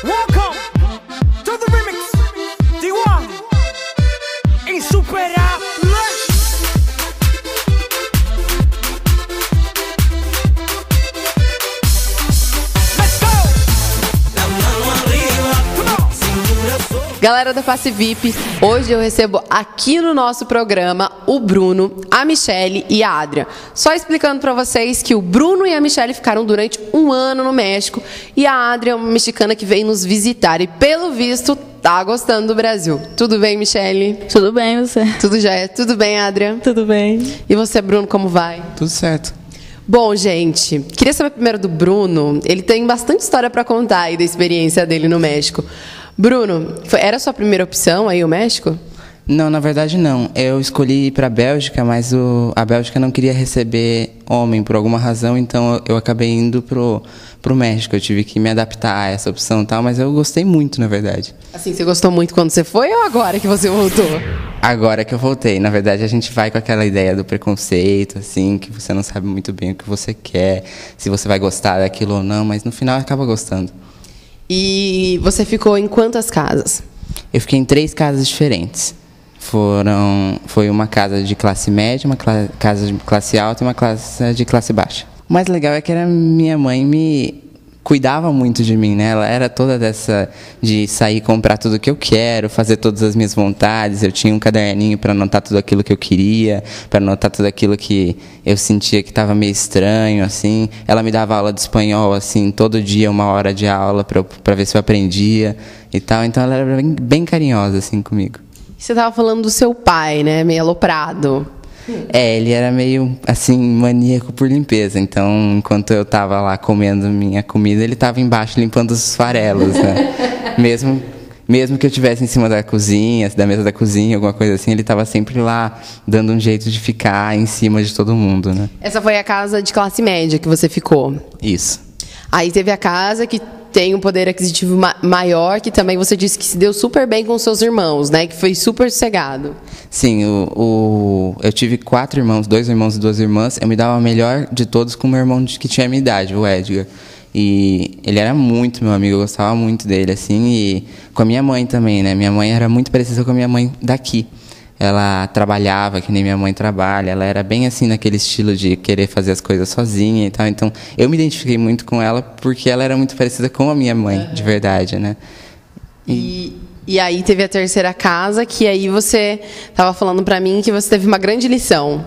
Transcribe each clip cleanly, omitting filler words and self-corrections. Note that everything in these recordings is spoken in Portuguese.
Welcome to the remix. D1 Insuperable. Galera da Face VIP, hoje eu recebo aqui no nosso programa o Bruno, a Michelle e a Adria. Só explicando pra vocês que o Bruno e a Michelle ficaram durante um ano no México e a Adria é uma mexicana que veio nos visitar e, pelo visto, tá gostando do Brasil. Tudo bem, Michelle? Tudo bem, você? Tudo jóia? Tudo bem, Adria? Tudo bem. E você, Bruno, como vai? Tudo certo. Bom, gente, queria saber primeiro do Bruno. Ele tem bastante história pra contar aí da experiência dele no México. Bruno, era a sua primeira opção aí o México? Não, na verdade não. Eu escolhi ir para a Bélgica, mas a Bélgica não queria receber homem por alguma razão, então eu acabei indo pro México. Eu tive que me adaptar a essa opção e tal, mas eu gostei muito, na verdade. Assim, você gostou muito quando você foi ou agora que você voltou? Agora que eu voltei. Na verdade, a gente vai com aquela ideia do preconceito, assim, que você não sabe muito bem o que você quer, se você vai gostar daquilo ou não, mas no final acaba gostando. E você ficou em quantas casas? Eu fiquei em 3 casas diferentes. Foi uma casa de classe média, uma casa de classe alta e uma casa de classe baixa. O mais legal é que minha mãe me cuidava muito de mim, né? Ela era toda dessa de sair e comprar tudo que eu quero, fazer todas as minhas vontades. Eu tinha um caderninho para anotar tudo aquilo que eu queria, para anotar tudo aquilo que eu sentia que estava meio estranho, assim. Ela me dava aula de espanhol, assim, todo dia 1 hora de aula para ver se eu aprendia e tal. Então ela era bem carinhosa, assim, comigo. Você estava falando do seu pai, né? Meio aloprado. Ele era meio, assim, maníaco por limpeza. Então, enquanto eu estava lá comendo minha comida, ele estava embaixo limpando os farelos, né? Mesmo que eu estivesse em cima da cozinha, da mesa da cozinha, alguma coisa assim, ele estava sempre lá, dando um jeito de ficar em cima de todo mundo, né? Essa foi a casa de classe média que você ficou? Isso. Aí teve a casa que tem um poder aquisitivo maior, que também você disse que se deu super bem com seus irmãos, né? Que foi super sossegado. Sim, eu tive 4 irmãos, 2 irmãos e 2 irmãs. Eu me dava melhor de todos com o meu irmão que tinha a minha idade, o Edgar. E ele era muito meu amigo, eu gostava muito dele, assim. E com a minha mãe também, né? Minha mãe era muito parecida com a minha mãe daqui. Ela trabalhava que nem minha mãe trabalha. Ela era bem assim, naquele estilo de querer fazer as coisas sozinha e tal. Então, eu me identifiquei muito com ela porque ela era muito parecida com a minha mãe, de verdade, né? E aí teve a terceira casa, que aí você estava falando pra mim que você teve uma grande lição.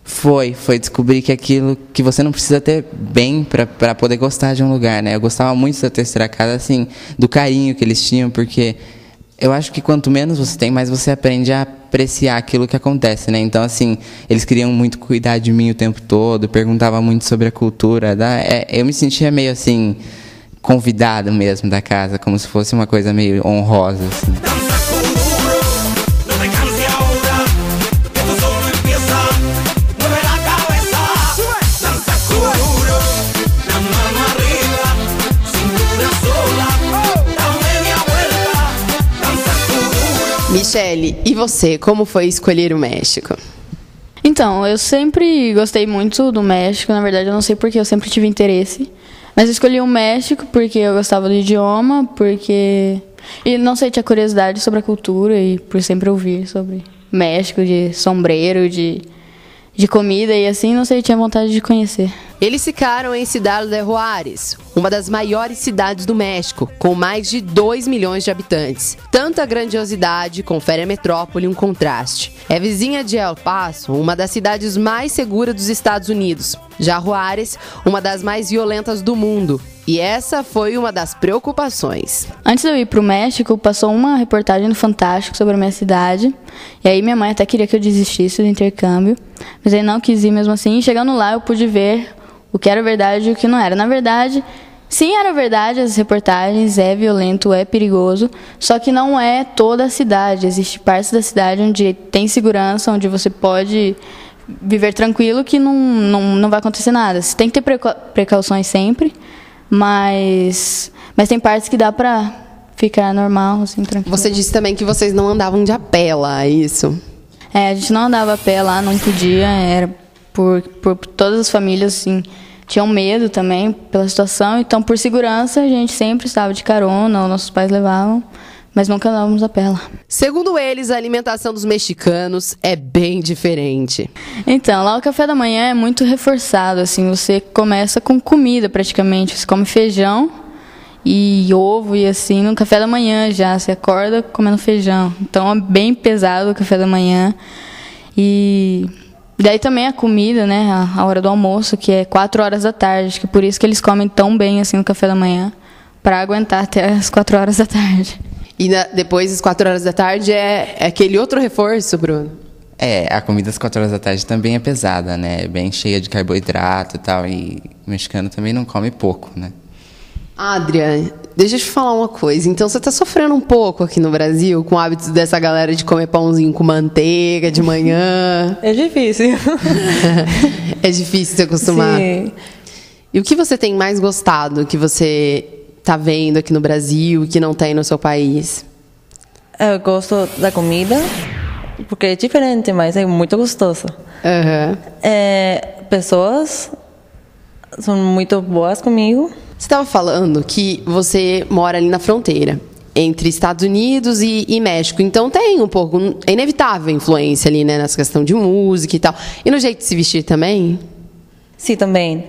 Foi descobrir que aquilo que você não precisa ter bem para poder gostar de um lugar, né? Eu gostava muito da terceira casa, assim, do carinho que eles tinham, porque eu acho que quanto menos você tem, mais você aprende a apreciar aquilo que acontece, né? Então, assim, eles queriam muito cuidar de mim o tempo todo, perguntavam muito sobre a cultura. Eu me sentia meio, assim, convidado mesmo da casa, como se fosse uma coisa meio honrosa, assim. Michelle, e você, como foi escolher o México? Então, eu sempre gostei muito do México. Na verdade, eu não sei porque eu sempre tive interesse. Mas eu escolhi o México porque eu gostava do idioma, porque... E não sei, tinha curiosidade sobre a cultura e por sempre ouvir sobre México, de sombreiro, de comida e assim, não sei, tinha vontade de conhecer. Eles ficaram em Ciudad de Juárez, uma das maiores cidades do México, com mais de 2 milhões de habitantes. Tanta grandiosidade confere à metrópole um contraste. É vizinha de El Paso, uma das cidades mais seguras dos Estados Unidos. Já Juárez, uma das mais violentas do mundo. E essa foi uma das preocupações. Antes de eu ir para o México, passou uma reportagem no Fantástico sobre a minha cidade. E aí minha mãe até queria que eu desistisse do intercâmbio. Mas aí não quis ir mesmo assim. E chegando lá eu pude ver o que era verdade e o que não era. Na verdade, sim, era verdade, as reportagens, é violento, é perigoso. Só que não é toda a cidade. Existem partes da cidade onde tem segurança, onde você pode viver tranquilo que não vai acontecer nada. Você tem que ter precauções sempre. Mas tem partes que dá pra ficar normal, assim, tranquilo. Você disse também que vocês não andavam de a pé lá, é isso? É, a gente não andava a pé lá, não podia, era por todas as famílias, assim, tinham medo também pela situação, então por segurança a gente sempre estava de carona, ou nossos pais levavam, mas nunca andávamos a pé lá. Segundo eles, a alimentação dos mexicanos é bem diferente. Então, lá o café da manhã é muito reforçado, assim, você começa com comida praticamente, você come feijão e ovo e assim, no café da manhã já, você acorda comendo feijão, então é bem pesado o café da manhã. E daí também a comida, né, a hora do almoço, que é 4 horas da tarde, acho que por isso que eles comem tão bem assim no café da manhã, para aguentar até as 4 horas da tarde. E depois das 4 horas da tarde é aquele outro reforço, Bruno? A comida às 4 horas da tarde também é pesada, né? É bem cheia de carboidrato e tal, e o mexicano também não come pouco, né? Adriane, deixa eu te falar uma coisa. Então, você está sofrendo um pouco aqui no Brasil com hábitos dessa galera de comer pãozinho com manteiga de manhã? É difícil. É difícil se acostumar? Sim. E o que você tem mais gostado que você está vendo aqui no Brasil e que não tem no seu país? Eu gosto da comida, porque é diferente, mas é muito gostoso. Uhum. Pessoas são muito boas comigo. Você estava falando que você mora ali na fronteira entre Estados Unidos e México, então tem um pouco, é inevitável a influência ali, né, nessa questão de música e tal. E no jeito de se vestir também? Sim, também.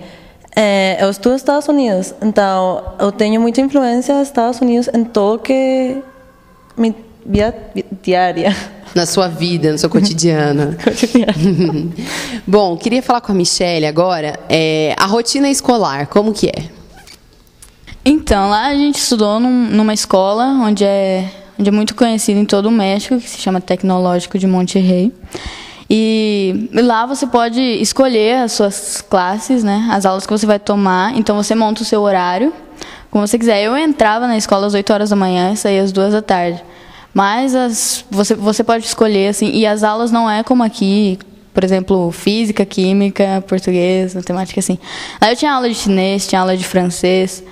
Eu estudo nos Estados Unidos, então eu tenho muita influência nos Estados Unidos em tudo que minha vida diária. Na sua vida, no seu cotidiano. Bom, queria falar com a Michelle agora. A rotina escolar, como que é? Então, lá a gente estudou numa escola onde é muito conhecido em todo o México, que se chama Tecnológico de Monterrey. E lá você pode escolher as suas classes, né, as aulas que você vai tomar. Então você monta o seu horário, como você quiser. Eu entrava na escola às 8 horas da manhã e saía às 2 da tarde. Mas você pode escolher, assim, e as aulas não é como aqui, por exemplo, física, química, português, matemática, assim. Lá eu tinha aula de chinês, tinha aula de francês,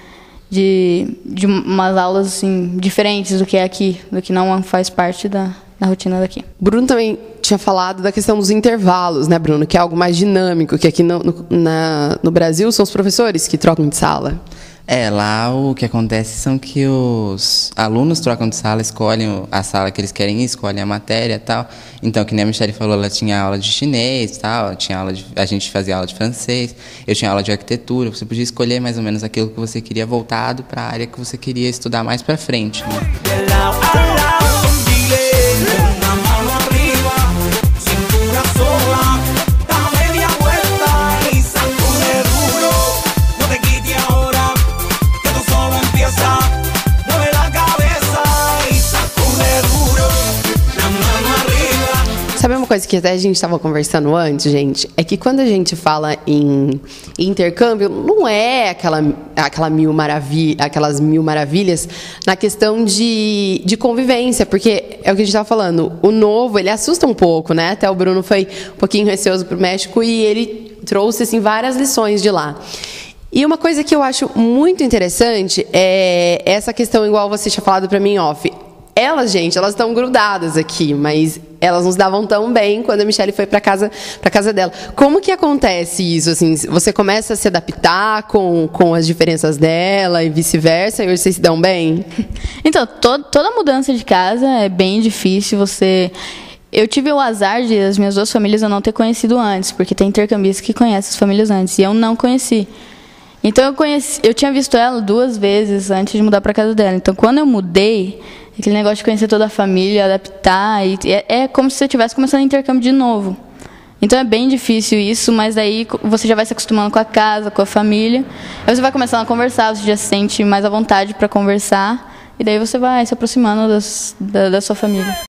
de umas aulas assim, diferentes do que é aqui, do que não faz parte da rotina daqui. Bruno também tinha falado da questão dos intervalos, né, Bruno? Que é algo mais dinâmico, que aqui no Brasil são os professores que trocam de sala. Lá o que acontece são que os alunos trocam de sala, escolhem a sala que eles querem ir, escolhem a matéria e tal. Então, que nem a Michelle falou, ela tinha aula de chinês e tal, a gente fazia aula de francês, eu tinha aula de arquitetura. Você podia escolher mais ou menos aquilo que você queria voltado para a área que você queria estudar mais para frente, né? Sabe uma coisa que até a gente estava conversando antes, gente? É que quando a gente fala em intercâmbio, não é aquelas mil maravilhas na questão de convivência, porque é o que a gente estava falando, o novo, ele assusta um pouco, né? Até o Bruno foi um pouquinho receoso para o México e ele trouxe assim, várias lições de lá. E uma coisa que eu acho muito interessante é essa questão, igual você tinha falado para mim, off. Elas estão grudadas aqui, mas elas nos davam tão bem quando a Michelle foi para casa dela. Como que acontece isso? Assim, você começa a se adaptar com as diferenças dela e vice-versa, e hoje vocês se dão bem? Então, toda mudança de casa é bem difícil. Eu tive o azar de as minhas duas famílias eu não ter conhecido antes, porque tem intercambistas que conhecem as famílias antes, e eu não conheci. Então, eu tinha visto ela 2 vezes antes de mudar para casa dela. Então, quando eu mudei, aquele negócio de conhecer toda a família, adaptar, é como se você estivesse começando o intercâmbio de novo. Então é bem difícil isso, mas daí você já vai se acostumando com a casa, com a família. Aí você vai começando a conversar, você já se sente mais à vontade para conversar, e daí você vai se aproximando da sua família.